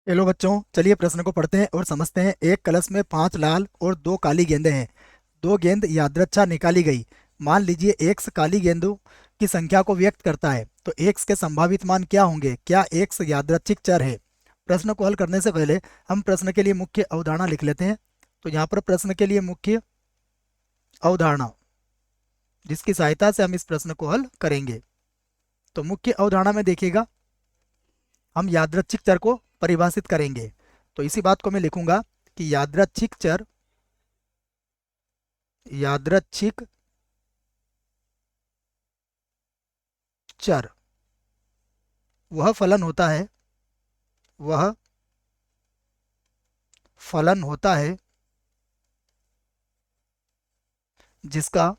Hello बच्चों, चलिए प्रश्न को पढ़ते हैं और समझते हैं। एक कलश में 5 लाल और 2 काली गेंदें हैं। 2 गेंद यादृच्छा निकाली गई। मान लीजिए एक्स काली गेंदों की संख्या को व्यक्त करता है, तो एक्स के संभावित मान क्या होंगे? क्या एक्स यादृच्छिक चर है? प्रश्न को हल करने से पहले हम प्रश्न के लिए मुख्य अवधारणा लिख लेते हैं। तो यहाँ पर प्रश्न के लिए मुख्य अवधारणा, जिसकी सहायता से हम इस प्रश्न को हल करेंगे। तो मुख्य अवधारणा में देखिएगा, हम यादृच्छिक चर को परिभाषित करेंगे। तो इसी बात को मैं लिखूंगा कि यादृच्छिक चर वह फलन होता है, वह फलन होता है जिसका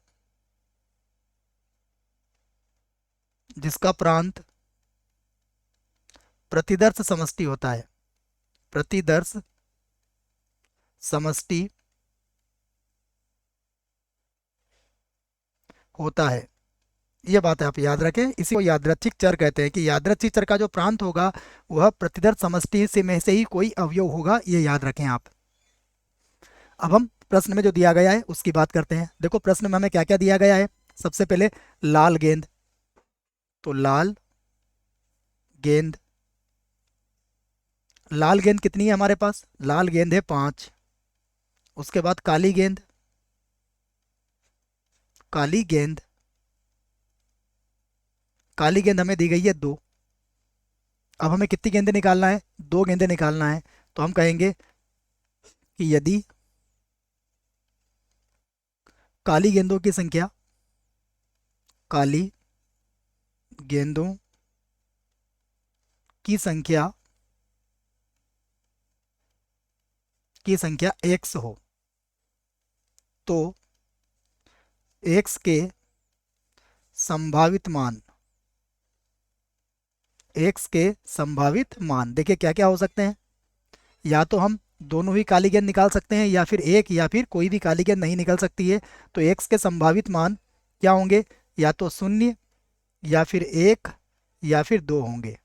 जिसका प्रांत प्रतिदर्श समष्टि होता है। प्रतिदर्श समष्टि होता है। ये बात है, आप याद रखें। इसी को यादृच्छिक चर कहते हैं कि यादृच्छिक चर का जो प्रांत होगा वह प्रतिदर्श समष्टि से में से ही कोई अवयव होगा। ये याद रखें आप। अब हम प्रश्न में जो दिया गया है उसकी बात करते हैं। देखो प्रश्न में हमें क्या क्या दिया गया है। सबसे पहले लाल गेंद, तो गेंद लाल गेंद कितनी है हमारे पास? लाल गेंद है 5। उसके बाद काली गेंद काली गेंद हमें दी गई है 2। अब हमें कितनी गेंदें निकालना है? 2 गेंदें निकालना है। तो हम कहेंगे कि यदि काली गेंदों की संख्या काली गेंदों की संख्या x हो, तो x के संभावित मान देखिए क्या क्या हो सकते हैं। या तो हम दोनों ही काली गेंद निकाल सकते हैं, या फिर एक, या फिर कोई भी काली गेंद नहीं निकल सकती है। तो x के संभावित मान क्या होंगे? या तो 0, या फिर 1, या फिर 2 होंगे।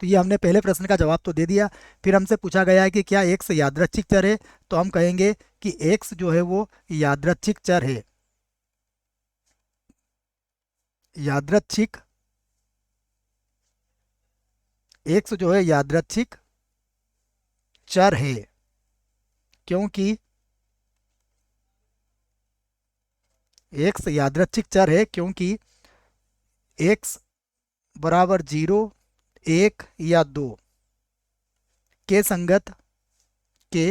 तो ये हमने पहले प्रश्न का जवाब तो दे दिया। फिर हमसे पूछा गया है कि क्या x यादृच्छिक चर है? तो हम कहेंगे कि x जो है वो यादृच्छिक चर है। यादृच्छिक x जो है यादृच्छिक चर है, क्योंकि x यादृच्छिक चर है क्योंकि x बराबर 0, 1 या 2 के के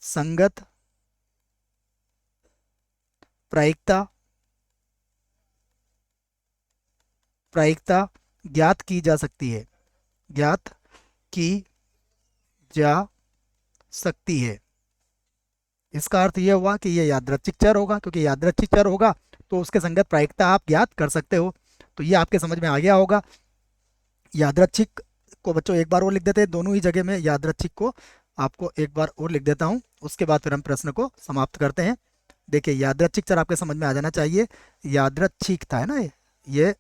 संगत प्रायिकता ज्ञात की जा सकती है। ज्ञात की जा सकती है। इसका अर्थ यह हुआ कि यह यादृच्छिक चर होगा, क्योंकि यादृच्छिक चर होगा तो उसके संगत प्रायिकता आप ज्ञात कर सकते हो। तो ये आपके समझ में आ गया होगा। यादृच्छिक को बच्चों एक बार और लिख देते हैं, दोनों ही जगह में यादृच्छिक को आपको एक बार और लिख देता हूँ। उसके बाद फिर हम प्रश्न को समाप्त करते हैं। देखिए यादृच्छिक चर आपके समझ में आ जाना चाहिए। यादृच्छिक था है ना, ये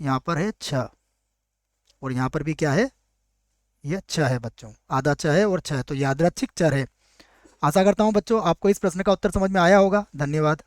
यहाँ पर है 6, और यहाँ पर भी क्या है? ये 6 है बच्चों, आधा 6 है और 6, तो यादृच्छिक चर है। आशा करता हूँ बच्चों आपको इस प्रश्न का उत्तर समझ में आया होगा। धन्यवाद।